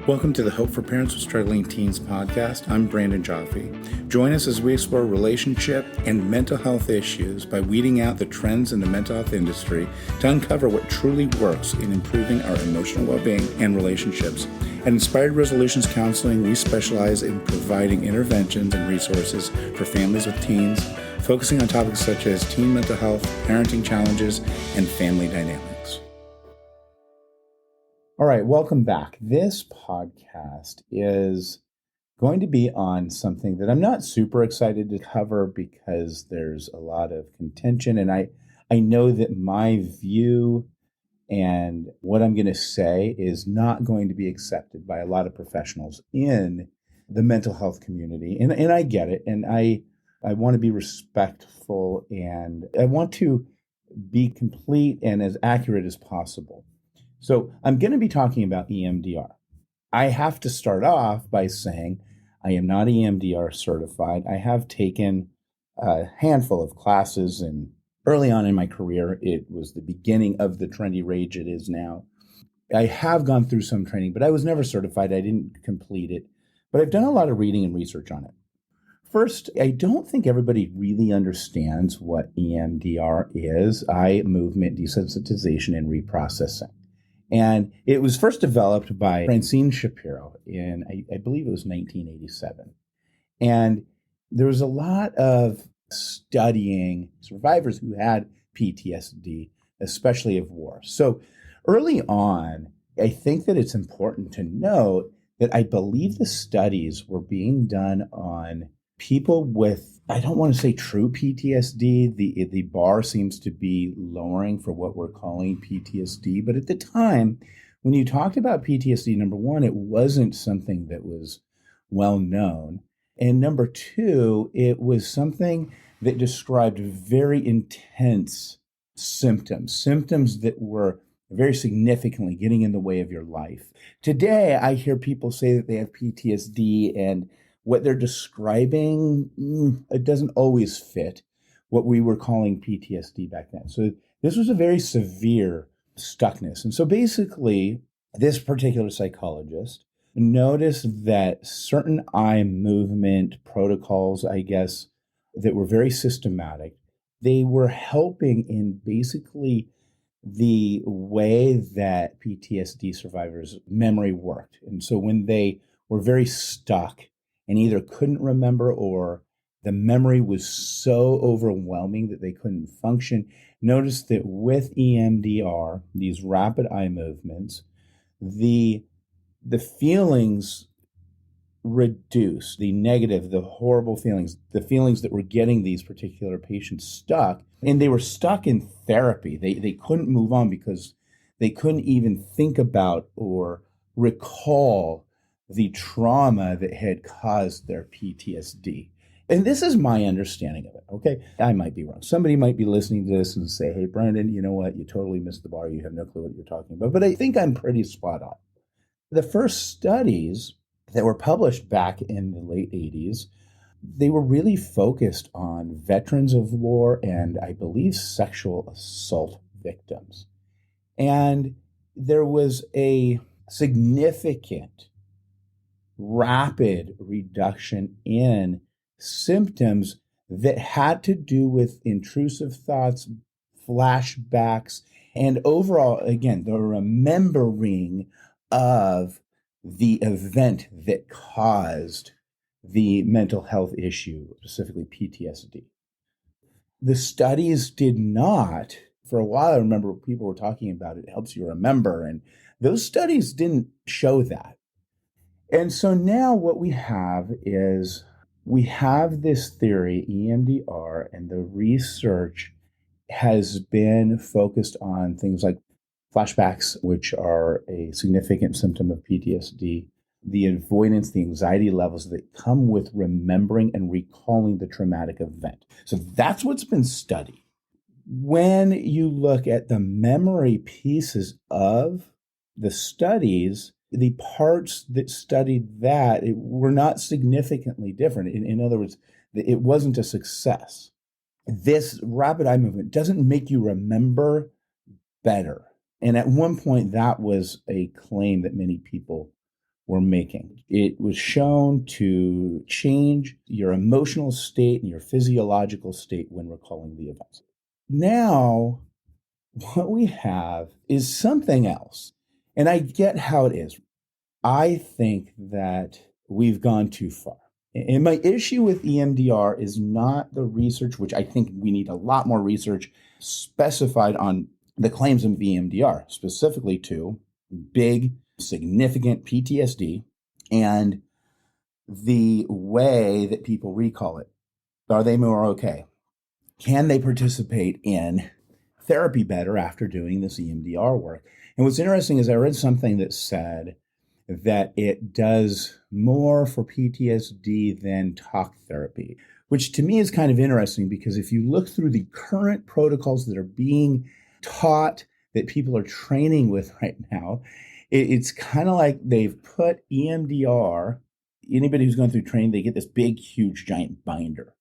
Welcome to the Hope for Parents with Struggling Teens podcast. I'm Brandon Jaffe. Join us as we explore relationship and mental health issues by weeding out the trends in the mental health industry to uncover what truly works in improving our emotional well-being and relationships. At Inspired Resolutions Counseling, we specialize in providing interventions and resources for families with teens, focusing on topics such as teen mental health, parenting challenges, and family dynamics. All right, welcome back. This podcast is going to be on something that I'm not super excited to cover because there's a lot of contention, and I know that my view and what I'm going to say is not going to be accepted by a lot of professionals in the mental health community, and I get it, and I want to be respectful, and I want to be complete and as accurate as possible. So I'm going to be talking about EMDR. I have to start off by saying I am not EMDR certified. I have taken a handful of classes, and early on in my career, it was the beginning of the trendy rage it is now. I have gone through some training, but I was never certified. I didn't complete it, but I've done a lot of reading and research on it. First, I don't think everybody really understands what EMDR is, eye movement desensitization and reprocessing. And it was first developed by Francine Shapiro in, I believe it was 1987. And there was a lot of studying survivors who had PTSD, especially of war. So early on, I think that it's important to note that I believe the studies were being done on people with, I don't want to say true PTSD. The bar seems to be lowering for what we're calling PTSD. But at the time, when you talked about PTSD, number one, it wasn't something that was well known. And number two, it was something that described very intense symptoms that were very significantly getting in the way of your life. Today, I hear people say that they have PTSD, and what they're describing, it doesn't always fit what we were calling PTSD back then. So this was a very severe stuckness. And so basically, this particular psychologist noticed that certain eye movement protocols, I guess, that were very systematic, they were helping in basically the way that PTSD survivors' memory worked. And so when they were very stuck and either couldn't remember or the memory was so overwhelming that they couldn't function, notice that with EMDR, these rapid eye movements, the feelings reduce, the negative, the horrible feelings, the feelings that were getting these particular patients stuck, and they were stuck in therapy. They couldn't move on because they couldn't even think about or recall the trauma that had caused their PTSD. And this is my understanding of it, okay? I might be wrong. Somebody might be listening to this and say, hey, Brandon, you know what? You totally missed the bar. You have no clue what you're talking about. But I think I'm pretty spot on. The first studies that were published back in the late 80s, they were really focused on veterans of war and, I believe, sexual assault victims. And there was a significant rapid reduction in symptoms that had to do with intrusive thoughts, flashbacks, and overall, again, the remembering of the event that caused the mental health issue, specifically PTSD. The studies did not, for a while, I remember people were talking about it helps you remember, and those studies didn't show that. And so now what we have is we have this theory, EMDR, and the research has been focused on things like flashbacks, which are a significant symptom of PTSD, the avoidance, the anxiety levels that come with remembering and recalling the traumatic event. So that's what's been studied. When you look at the memory pieces of the studies, the parts that studied that were not significantly different. In other words, it wasn't a success. This rapid eye movement doesn't make you remember better. And at one point, that was a claim that many people were making. It was shown to change your emotional state and your physiological state when recalling the events. Now, what we have is something else. And I get how it is. I think that we've gone too far. And my issue with EMDR is not the research, which I think we need a lot more research specified on the claims of EMDR, specifically to big, significant PTSD and the way that people recall it. Are they more okay? Can they participate in therapy better after doing this EMDR work? And what's interesting is I read something that said that it does more for PTSD than talk therapy, which to me is kind of interesting because if you look through the current protocols that are being taught that people are training with right now, it's kind of like they've put EMDR, anybody who's going through training, they get this big, huge, giant binder.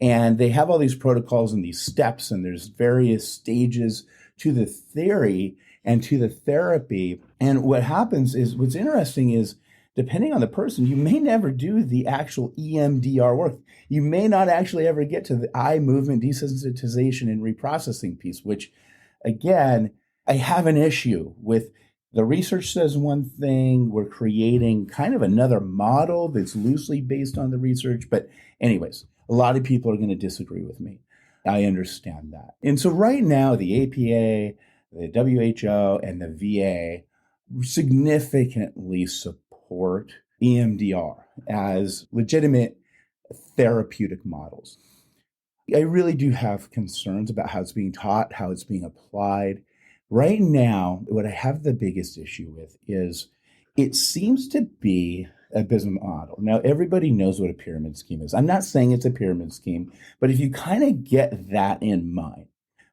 And they have all these protocols and these steps, and there's various stages to the theory and to the therapy. And what happens is, what's interesting is, depending on the person, you may never do the actual EMDR work. You may not actually ever get to the eye movement desensitization and reprocessing piece, which, again, I have an issue with. The research says one thing, we're creating kind of another model that's loosely based on the research. But anyways, a lot of people are going to disagree with me. I understand that. And so right now, the APA, the WHO, and the VA significantly support EMDR as legitimate therapeutic models. I really do have concerns about how it's being taught, how it's being applied. Right now, what I have the biggest issue with is it seems to be a business model. Now, everybody knows what a pyramid scheme is. I'm not saying it's a pyramid scheme, but if you kind of get that in mind,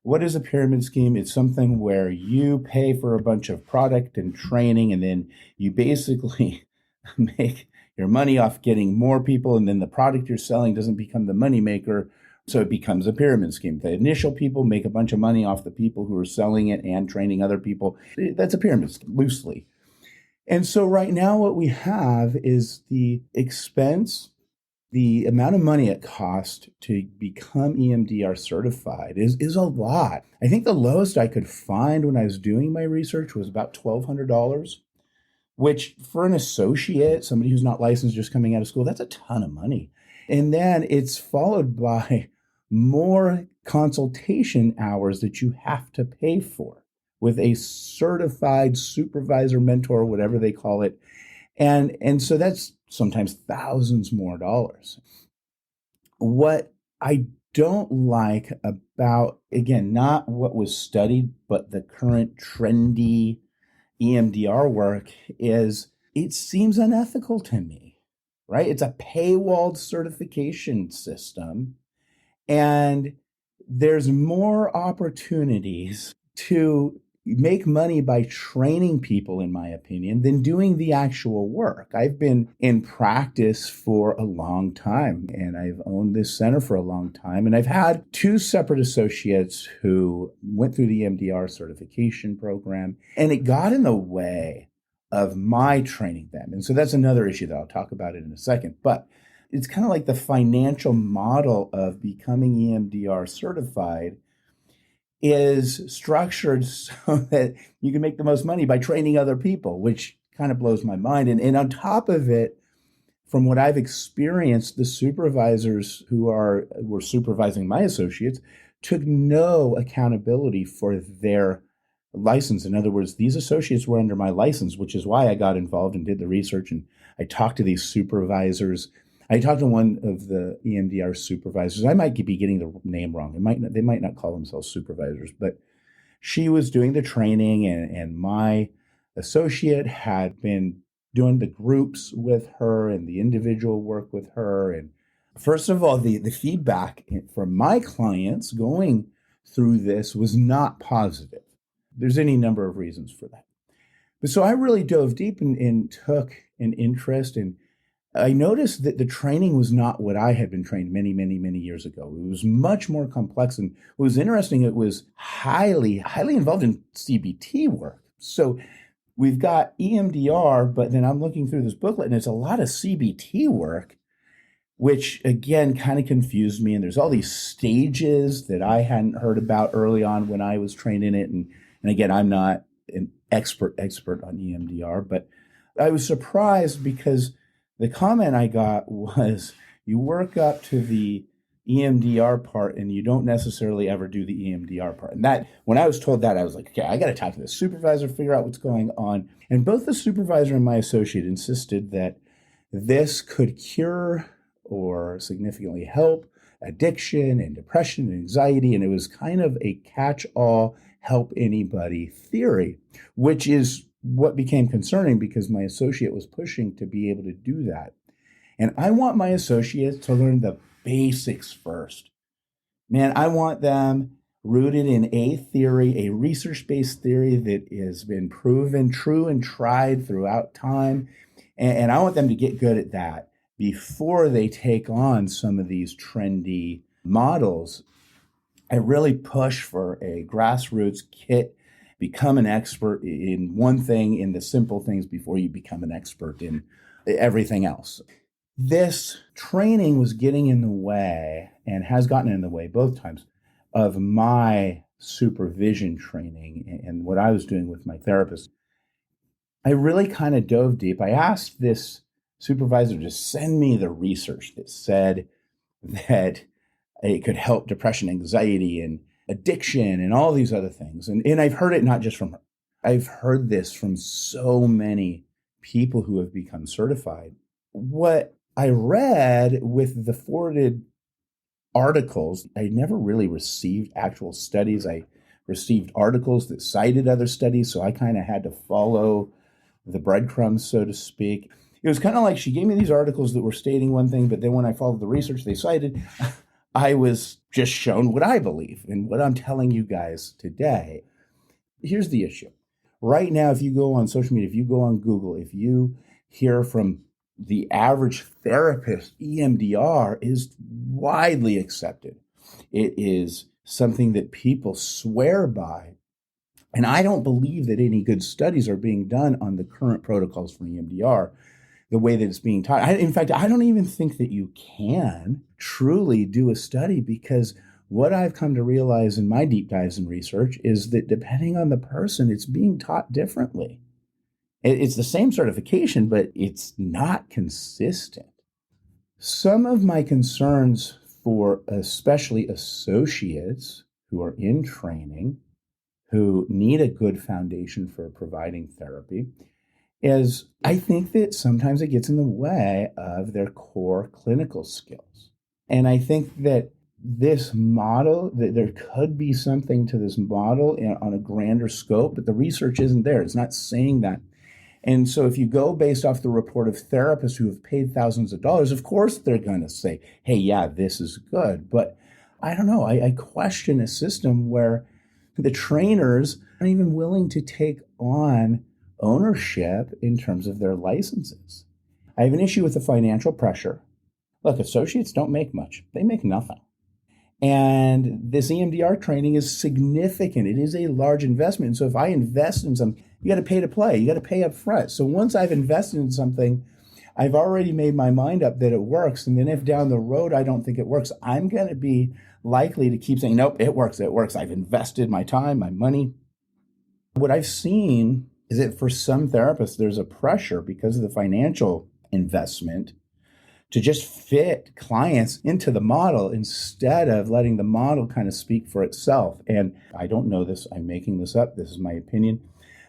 what is a pyramid scheme? It's something where you pay for a bunch of product and training, and then you basically make your money off getting more people, and then the product you're selling doesn't become the moneymaker. So it becomes a pyramid scheme. The initial people make a bunch of money off the people who are selling it and training other people. That's a pyramid scheme, loosely. And so right now what we have is the expense, the amount of money it costs to become EMDR certified is a lot. I think the lowest I could find when I was doing my research was about $1,200, which for an associate, somebody who's not licensed just coming out of school, that's a ton of money. And then it's followed by more consultation hours that you have to pay for with a certified supervisor, mentor, whatever they call it. And so that's sometimes thousands more dollars. What I don't like about, again, not what was studied, but the current trendy EMDR work is it seems unethical to me, right? It's a paywalled certification system, and there's more opportunities to make money by training people, in my opinion, than doing the actual work. I've been in practice for a long time, and I've owned this center for a long time. And I've had two separate associates who went through the EMDR certification program, and it got in the way of my training them. And so that's another issue that I'll talk about it in a second. But it's kind of like the financial model of becoming EMDR certified is structured so that you can make the most money by training other people, which kind of blows my mind. And on top of it, from what I've experienced, the supervisors who were supervising my associates took no accountability for their license. In other words, these associates were under my license, which is why I got involved and did the research. And I talked to these supervisors. I talked to one of the EMDR supervisors. I might be getting the name wrong. They might not call themselves supervisors, but she was doing the training, and my associate had been doing the groups with her and the individual work with her. And first of all, the feedback from my clients going through this was not positive. There's any number of reasons for that. But so I really dove deep and took an interest, and I noticed that the training was not what I had been trained many, many, many years ago. It was much more complex. And what was interesting, it was highly, highly involved in CBT work. So we've got EMDR, but then I'm looking through this booklet and it's a lot of CBT work, which again kind of confused me. And there's all these stages that I hadn't heard about early on when I was trained in it. And again, I'm not an expert on EMDR, but I was surprised because the comment I got was you work up to the EMDR part and you don't necessarily ever do the EMDR part. And that, when I was told that, I was like, okay, I got to talk to the supervisor, figure out what's going on. And both the supervisor and my associate insisted that this could cure or significantly help addiction and depression and anxiety. And it was kind of a catch-all, help anybody theory, which is what became concerning because my associate was pushing to be able to do that. And I want my associates to learn the basics first. Man, I want them rooted in a theory, a research-based theory that has been proven true and tried throughout time. And I want them to get good at that before they take on some of these trendy models. I really push for a grassroots kit, become an expert in one thing, in the simple things before you become an expert in everything else. This training was getting in the way and has gotten in the way both times of my supervision training and what I was doing with my therapist. I really kind of dove deep. I asked this supervisor to send me the research that said that it could help depression, anxiety, and addiction, and all these other things. And I've heard it not just from her. I've heard this from so many people who have become certified. What I read with the forwarded articles, I never really received actual studies. I received articles that cited other studies, so I kind of had to follow the breadcrumbs, so to speak. It was kind of like she gave me these articles that were stating one thing, but then when I followed the research they cited, I was just shown what I believe and what I'm telling you guys today. Here's the issue. Right now, if you go on social media, if you go on Google, if you hear from the average therapist, EMDR is widely accepted. It is something that people swear by. And I don't believe that any good studies are being done on the current protocols for EMDR, the way that it's being taught. In fact, I don't even think that you can truly do a study, because what I've come to realize in my deep dives in research is that depending on the person, it's being taught differently. It's the same certification, but it's not consistent. Some of my concerns for especially associates who are in training, who need a good foundation for providing therapy, is I think that sometimes it gets in the way of their core clinical skills. And I think that this model, that there could be something to this model on a grander scope, but the research isn't there. It's not saying that. And so if you go based off the report of therapists who have paid thousands of dollars, of course they're going to say, hey, yeah, this is good. But I don't know. I question a system where the trainers aren't even willing to take on ownership in terms of their licenses. I have an issue with the financial pressure. Look, associates don't make much. They make nothing. And this EMDR training is significant. It is a large investment. And so if I invest in something, you got to pay to play. You got to pay up front. So once I've invested in something, I've already made my mind up that it works. And then if down the road I don't think it works, I'm going to be likely to keep saying, nope, it works. It works. I've invested my time, my money. What I've seen is that for some therapists, there's a pressure because of the financial investment to just fit clients into the model instead of letting the model kind of speak for itself. And I don't know this, I'm making this up, this is my opinion,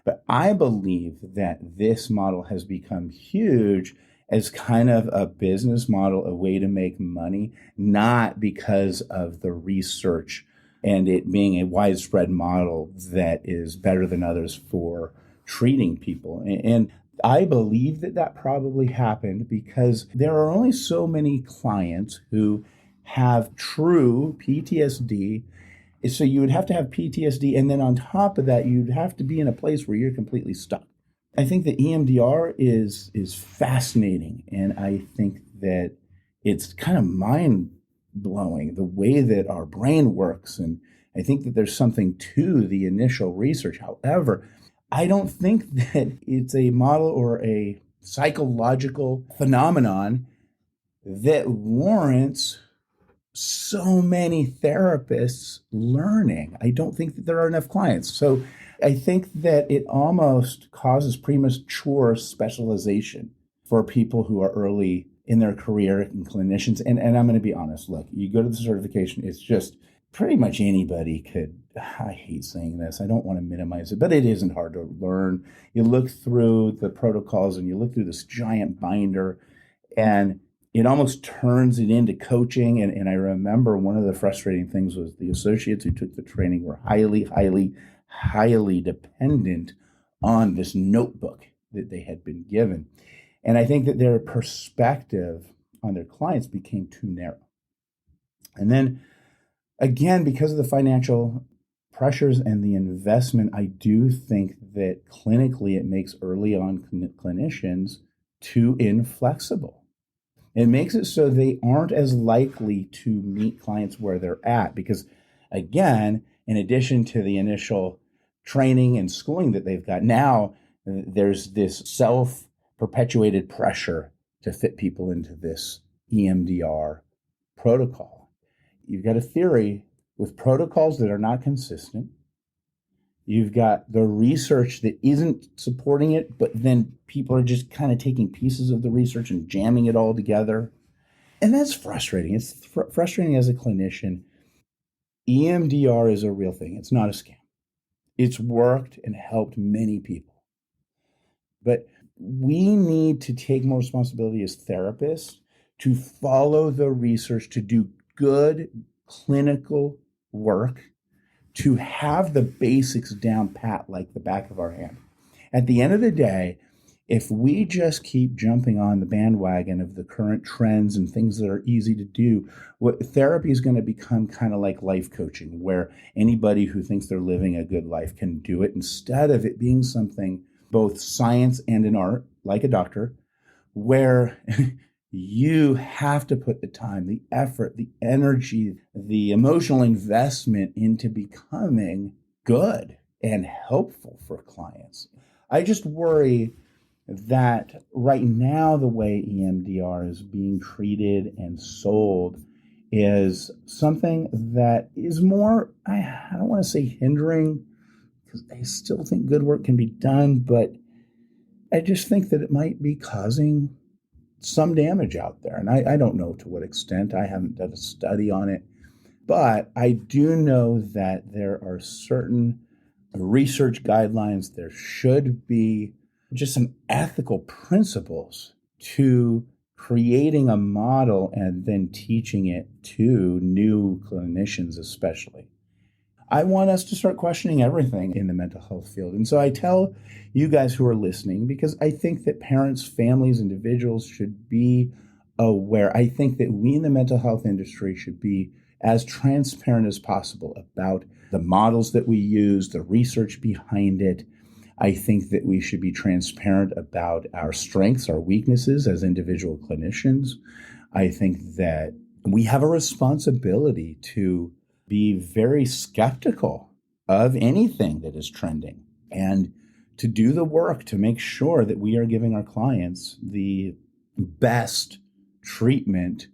but I believe that this model has become huge as kind of a business model, a way to make money, not because of the research and it being a widespread model that is better than others for treating people. And I believe that that probably happened because there are only so many clients who have true PTSD. So you would have to have PTSD. And then on top of that, you'd have to be in a place where you're completely stuck. I think that EMDR is fascinating. And I think that it's kind of mind-blowing, the way that our brain works. And I think that there's something to the initial research. However, I don't think that it's a model or a psychological phenomenon that warrants so many therapists learning. I don't think that there are enough clients. So I think that it almost causes premature specialization for people who are early in their career and clinicians. And I'm going to be honest, look, you go to the certification, it's just pretty much anybody could. I hate saying this. I don't want to minimize it, but it isn't hard to learn. You look through the protocols and you look through this giant binder, and it almost turns it into coaching. And I remember one of the frustrating things was the associates who took the training were highly dependent on this notebook that they had been given. And I think that their perspective on their clients became too narrow. And then again, because of the financial pressures and the investment, I do think that clinically it makes early on clinicians too inflexible. It makes it so they aren't as likely to meet clients where they're at because, again, in addition to the initial training and schooling that they've got, now there's this self-perpetuated pressure to fit people into this EMDR protocol. You've got a theory with protocols that are not consistent. You've got the research that isn't supporting it, but then people are just kind of taking pieces of the research and jamming it all together. And that's frustrating. It's frustrating as a clinician. EMDR is a real thing. It's not a scam. It's worked and helped many people. But we need to take more responsibility as therapists to follow the research, to do good clinical work, to have the basics down pat like the back of our hand. At the end of the day, if we just keep jumping on the bandwagon of the current trends and things that are easy to do, what therapy is going to become kind of like life coaching, where anybody who thinks they're living a good life can do it, instead of it being something both science and an art, like a doctor, where you have to put the time, the effort, the energy, the emotional investment into becoming good and helpful for clients. I just worry that right now the way EMDR is being treated and sold is something that is more, I don't want to say hindering, because I still think good work can be done, but I just think that it might be causing some damage out there. And I don't know to what extent. I haven't done a study on it. But I do know that there are certain research guidelines. There should be just some ethical principles to creating a model and then teaching it to new clinicians especially. I want us to start questioning everything in the mental health field. And so I tell you guys who are listening, because I think that parents, families, individuals should be aware. I think that we in the mental health industry should be as transparent as possible about the models that we use, the research behind it. I think that we should be transparent about our strengths, our weaknesses as individual clinicians. I think that we have a responsibility to be very skeptical of anything that is trending and to do the work to make sure that we are giving our clients the best treatment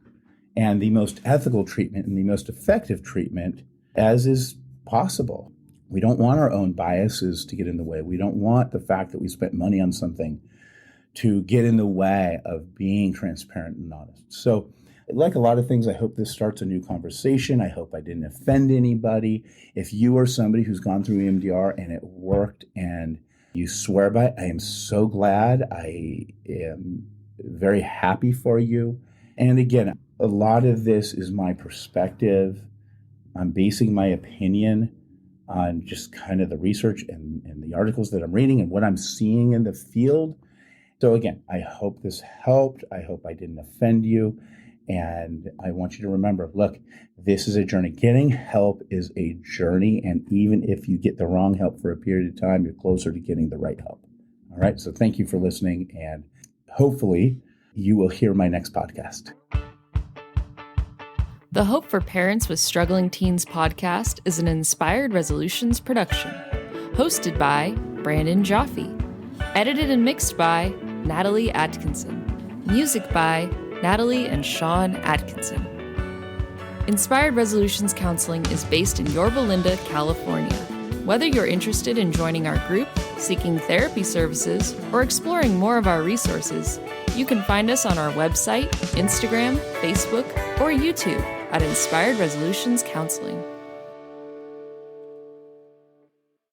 and the most ethical treatment and the most effective treatment as is possible. We don't want our own biases to get in the way. We don't want the fact that we spent money on something to get in the way of being transparent and honest. So, like a lot of things, I hope this starts a new conversation. I hope I didn't offend anybody. If you are somebody who's gone through EMDR and it worked and you swear by it, I am so glad. I am very happy for you. And again, a lot of this is my perspective. I'm basing my opinion on just kind of the research and the articles that I'm reading and what I'm seeing in the field. So again, I hope this helped. I hope I didn't offend you. And I want you to remember, look, this is a journey. Getting help is a journey. And even if you get the wrong help for a period of time, you're closer to getting the right help. All right. So thank you for listening. And hopefully you will hear my next podcast. The Hope for Parents with Struggling Teens podcast is an Inspired Resolutions production, hosted by Brandon Jaffe. Edited and mixed by Natalie Atkinson. Music by Natalie and Sean Atkinson. Inspired Resolutions Counseling is based in Yorba Linda, California. Whether you're interested in joining our group, seeking therapy services, or exploring more of our resources, you can find us on our website, Instagram, Facebook, or YouTube at Inspired Resolutions Counseling.